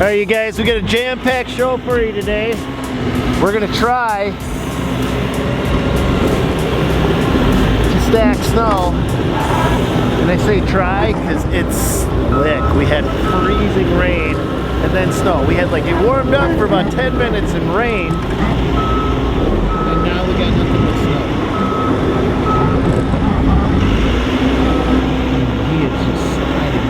Alright you guys, we got a jam-packed show for you today. We're gonna try to stack snow. And I say try because it's slick. We had freezing rain and then snow. We had like, it warmed up for about 10 minutes in rain. And now we got nothing but snow. He is just sliding.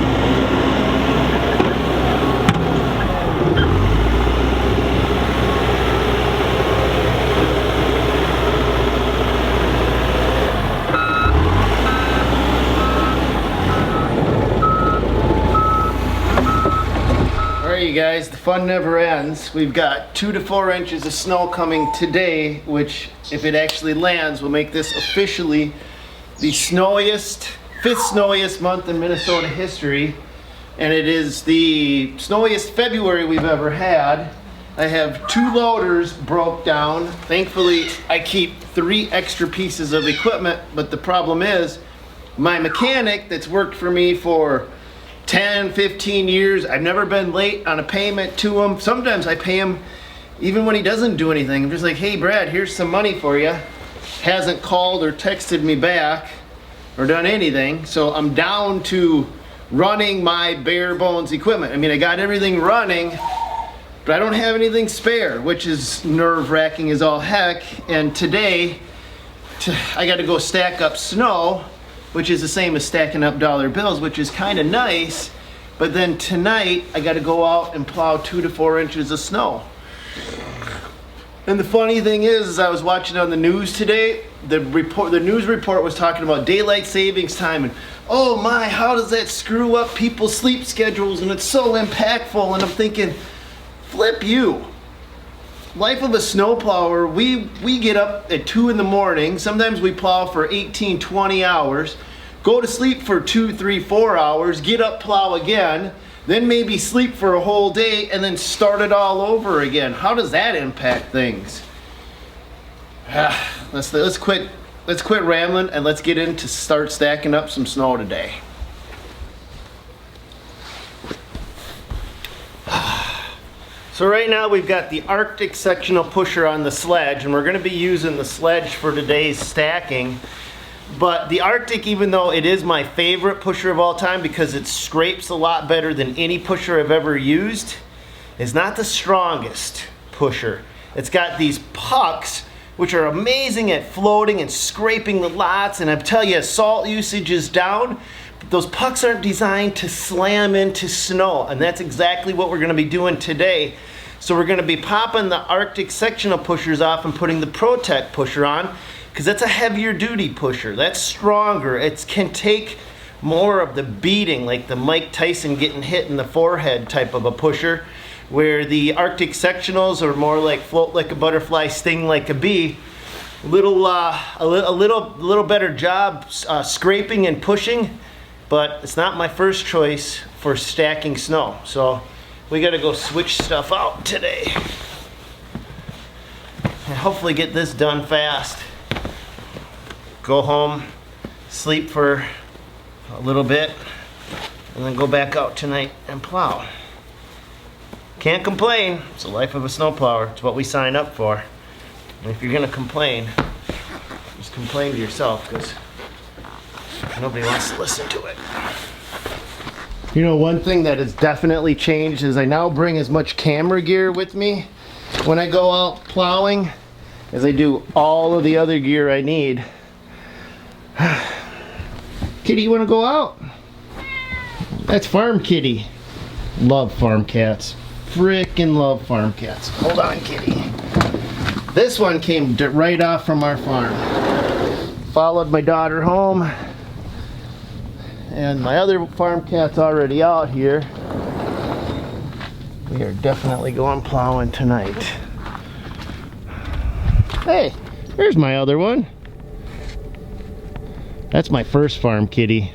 You guys, the fun never ends. We've got 2 to 4 inches of snow coming today, which if it actually lands will make this officially the snowiest, 5th snowiest month in Minnesota history, and it is the snowiest February we've ever had. I have 2 loaders broke down. Thankfully I keep 3 extra pieces of equipment, but the problem is my mechanic that's worked for me for 10, 15 years, I've never been late on a payment to him. Sometimes I pay him even when he doesn't do anything. I'm just like, hey Brad, here's some money for you. Hasn't called or texted me back or done anything. So I'm down to running my bare bones equipment. I mean, I got everything running, but I don't have anything spare, which is nerve-wracking as all heck. And today, I got to go stack up snow, which is the same as stacking up dollar bills, which is kind of nice. But then tonight, I got to go out and plow 2 to 4 inches of snow. And the funny thing is I was watching on the news today, the news report was talking about daylight savings time, and oh my, how does that screw up people's sleep schedules, and it's so impactful. And I'm thinking, flip you. Life of a snowplower, we get up at 2 in the morning, sometimes we plow for 18, 20 hours, go to sleep for 2, 3, 4 hours, get up, plow again, then maybe sleep for a whole day, and then start it all over again. How does that impact things? Let's quit rambling and let's get in to start stacking up some snow today. So right now we've got the Arctic sectional pusher on the sledge, and we're going to be using the sledge for today's stacking. But the Arctic, even though it is my favorite pusher of all time because it scrapes a lot better than any pusher I've ever used, is not the strongest pusher. It's got these pucks which are amazing at floating and scraping the lots, and I tell you, salt usage is down. Those pucks aren't designed to slam into snow, and that's exactly what we're going to be doing today. So we're going to be popping the Arctic sectional pushers off and putting the ProTech pusher on, because that's a heavier duty pusher. That's stronger. It can take more of the beating, like the Mike Tyson getting hit in the forehead type of a pusher, where the Arctic sectionals are more like float like a butterfly, sting like a bee. A little better job scraping and pushing, but it's not my first choice for stacking snow. So we got to go switch stuff out today and hopefully get this done fast. Go home, sleep for a little bit, and then go back out tonight and plow. Can't complain. It's the life of a snowplower. It's what we sign up for. And if you're gonna complain, just complain to yourself, because nobody wants to listen to it. You know, one thing that has definitely changed is I now bring as much camera gear with me when I go out plowing as I do all of the other gear I need. Kitty, you wanna go out? That's Farm Kitty. Love farm cats. Frickin' love farm cats. Hold on, Kitty. This one came right off from our farm. Followed my daughter home. And my other farm cat's already out here. We are definitely going plowing tonight. Hey, here's my other one. That's my first farm kitty.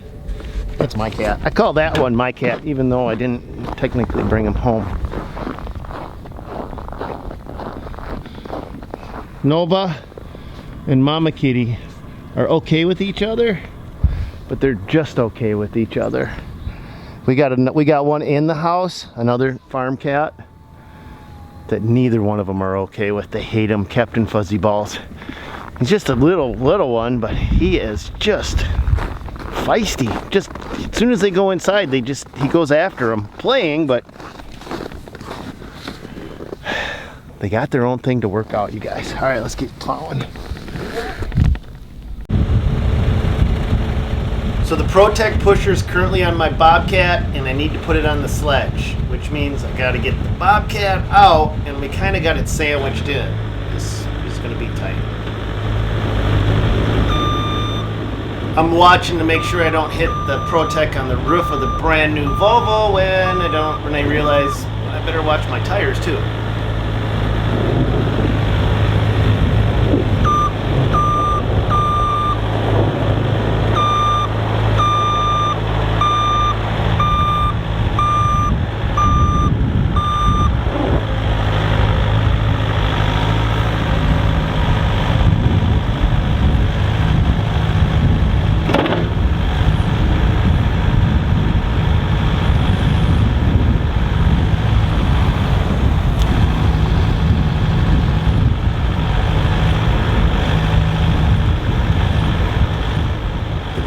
That's my cat. I call that one my cat, even though I didn't technically bring him home. Nova and Mama Kitty are okay with each other, but they're just okay with each other. We got one in the house, another farm cat, that neither one of them are okay with. They hate him, Captain Fuzzy Balls. He's just a little one, but he is just feisty. Just as soon as they go inside, he goes after them, playing, but they got their own thing to work out, you guys. All right, let's keep plowing. So the ProTech pusher is currently on my Bobcat, and I need to put it on the sledge, which means I got to get the Bobcat out, and we kind of got it sandwiched in. This is going to be tight. I'm watching to make sure I don't hit the ProTech on the roof of the brand new Volvo when I realize I better watch my tires too.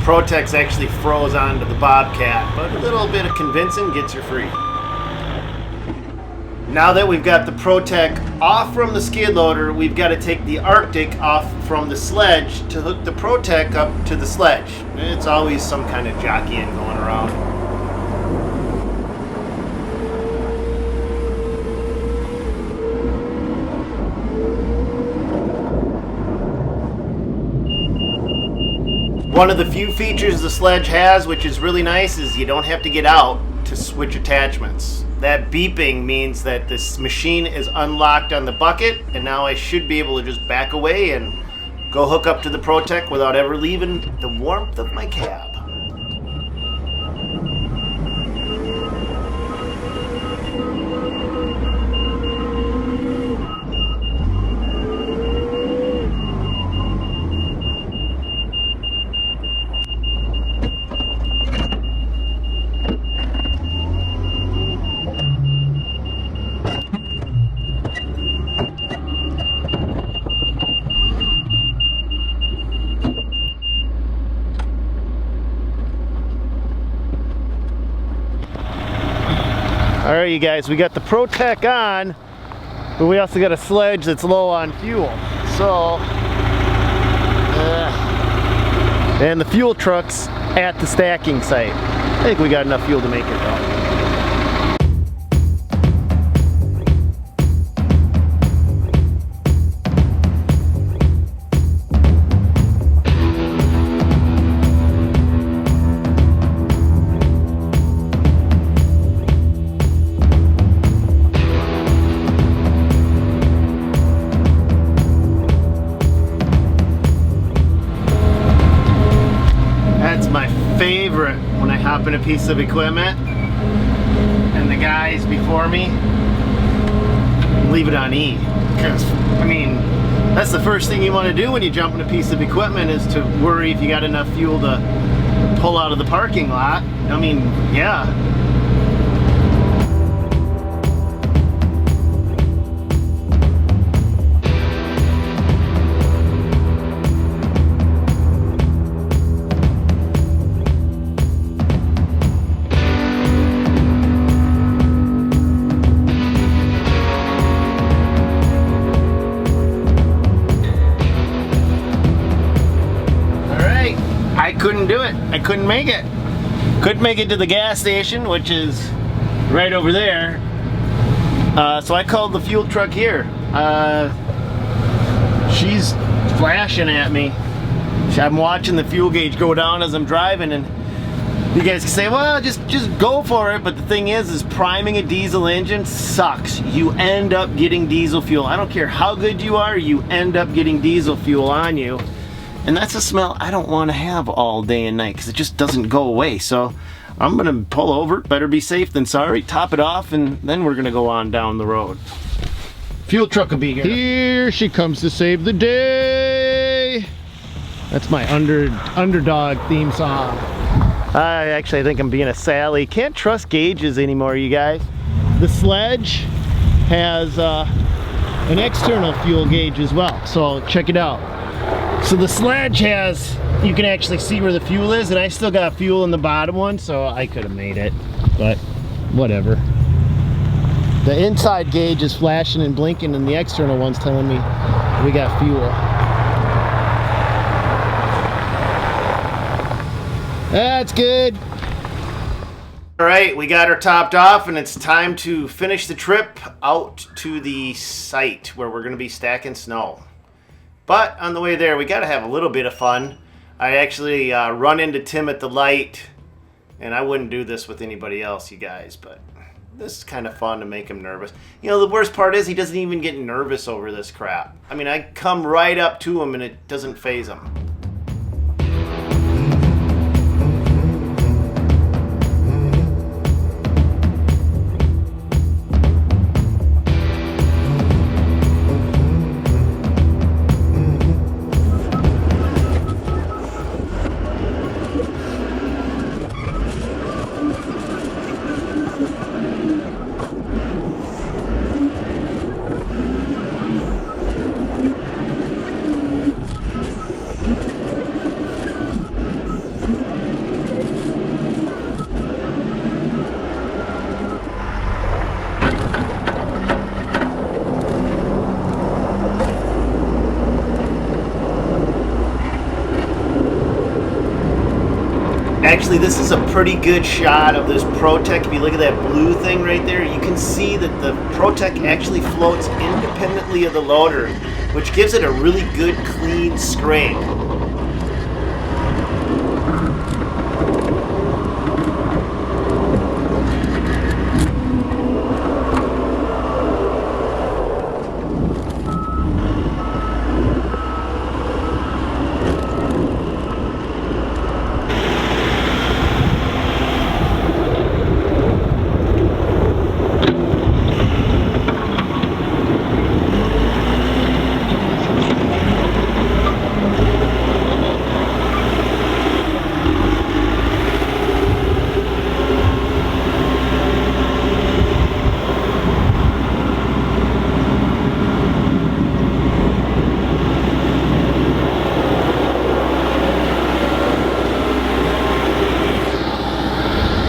ProTech's actually froze onto the Bobcat, but a little bit of convincing gets her free. Now that we've got the ProTech off from the skid loader, we've got to take the Arctic off from the sledge to hook the ProTech up to the sledge. It's always some kind of jockeying going around. One of the few features the sledge has, which is really nice, is you don't have to get out to switch attachments. That beeping means that this machine is unlocked on the bucket, and now I should be able to just back away and go hook up to the ProTech without ever leaving the warmth of my cab. All right, you guys, we got the ProTech on, but we also got a sledge that's low on fuel. So, and the fuel truck's at the stacking site. I think we got enough fuel to make it though. Favorite when I hop in a piece of equipment and the guys before me leave it on E, because I mean That's the first thing you want to do when you jump in a piece of equipment, is to worry if you got enough fuel to pull out of the parking lot. I mean, yeah. I couldn't do it. I couldn't make it. Couldn't make it to the gas station, which is right over there. So I called the fuel truck here. She's flashing at me. I'm watching the fuel gauge go down as I'm driving, and you guys can say, well, just go for it. But the thing is priming a diesel engine sucks. You end up getting diesel fuel. I don't care how good you are, you end up getting diesel fuel on you. And that's a smell I don't want to have all day and night, because it just doesn't go away. So I'm gonna pull over, better be safe than sorry, top it off, and then we're gonna go on down the road. Fuel truck will be here. Here she comes to save the day. That's my underdog theme song. I think I'm being a Sally. Can't trust gauges anymore, you guys. The Sledge has an external fuel gauge as well, so check it out. So the Sledge has, you can actually see where the fuel is, and I still got fuel in the bottom one, so I could have made it, but whatever. The inside gauge is flashing and blinking, and the external one's telling me we got fuel. That's good. All right, we got her topped off, and it's time to finish the trip out to the site where we're gonna be stacking snow. But on the way there, we got to have a little bit of fun. I actually run into Tim at the light, and I wouldn't do this with anybody else, you guys, but this is kind of fun to make him nervous. You know, the worst part is he doesn't even get nervous over this crap. I mean, I come right up to him, and it doesn't faze him. Actually, this is a pretty good shot of this ProTech. If you look at that blue thing right there, you can see that the ProTech actually floats independently of the loader, which gives it a really good, clean scrape.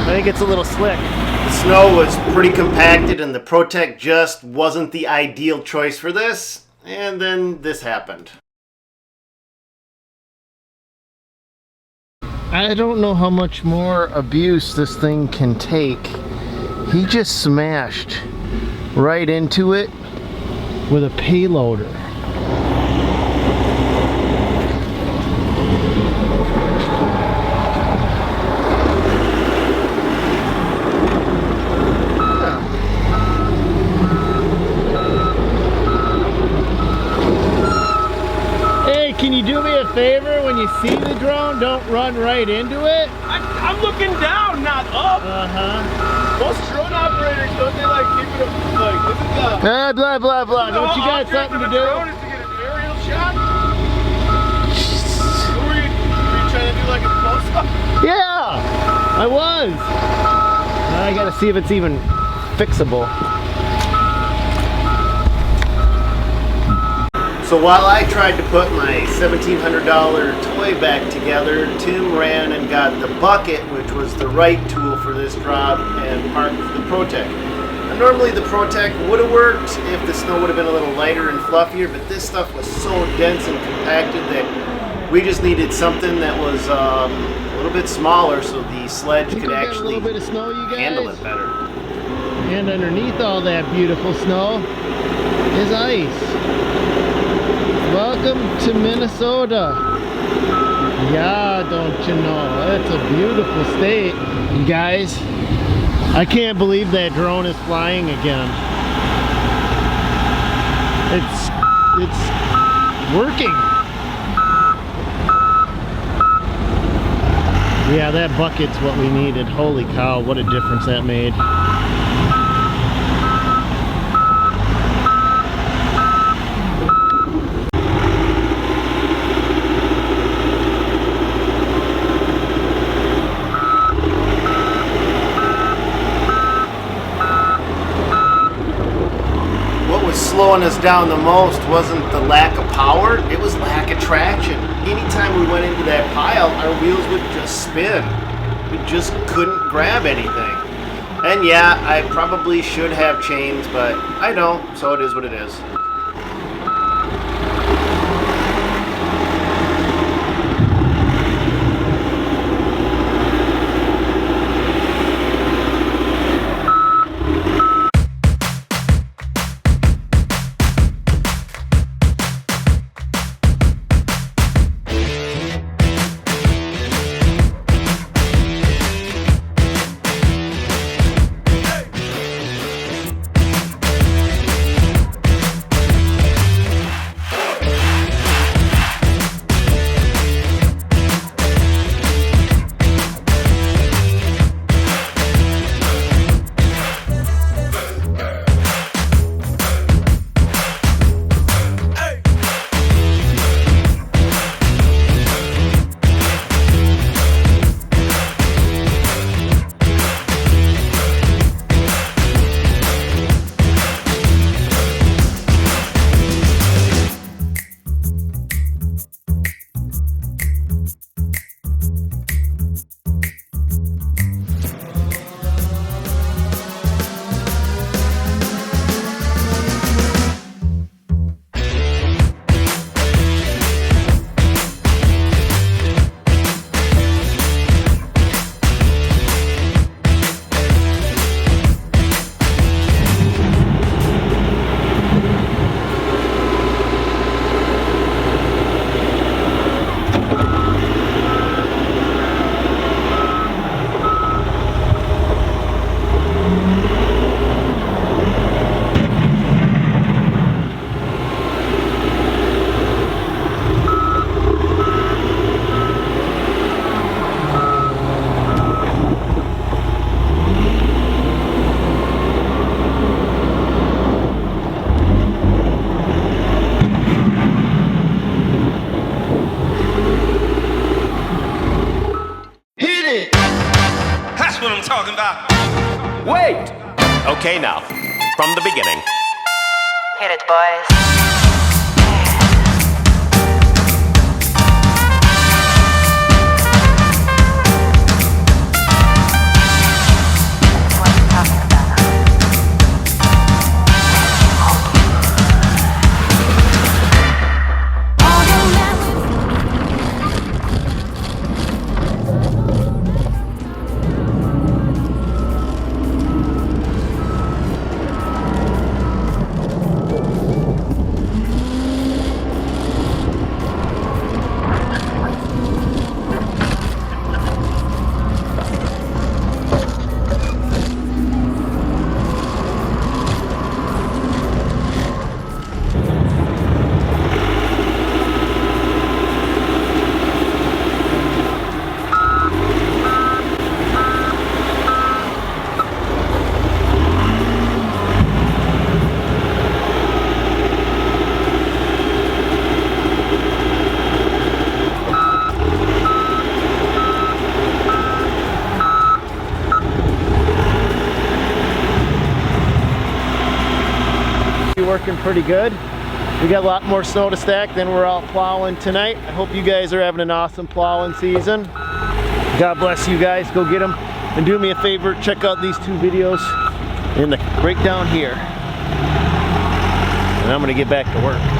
I think it's a little slick. The snow was pretty compacted, and the ProTech just wasn't the ideal choice for this, and then this happened. I don't know how much more abuse this thing can take. He just smashed right into it with a payloader. Can you do me a favor? When you see the drone, don't run right into it. I'm looking down, not up. Most drone operators, don't they like keep it like this is blah blah blah blah. Don't you got something to do? Drone is to get an aerial shot? Were you trying to do like a close-up? Yeah, I was. Now I gotta see if it's even fixable. So while I tried to put my $1,700 toy back together, Tim ran and got the bucket, which was the right tool for this job, and parked the Protec. Now, normally the Protec would have worked if the snow would have been a little lighter and fluffier, but this stuff was so dense and compacted that we just needed something that was a little bit smaller so the sledge could actually a little bit of snow, you guys? handle it better. And underneath all that beautiful snow is ice. Welcome to Minnesota. Yeah, don't you know? It's a beautiful state. You guys, I can't believe that drone is flying again. It's working. Yeah, that bucket's what we needed. Holy cow, what a difference that made. Slowing us down the most wasn't the lack of power, it was lack of traction. Anytime we went into that pile, our wheels would just spin. We just couldn't grab anything. And yeah, I probably should have chains, but I don't, so it is what it is. Talking about. Wait! Okay, now, from the beginning. Hit it, boys. be working pretty good. We got a lot more snow to stack than we're out plowing tonight. I hope you guys are having an awesome plowing season. God bless you guys. Go get them. And do me a favor, check out these 2 videos in the right down here. And I'm gonna get back to work.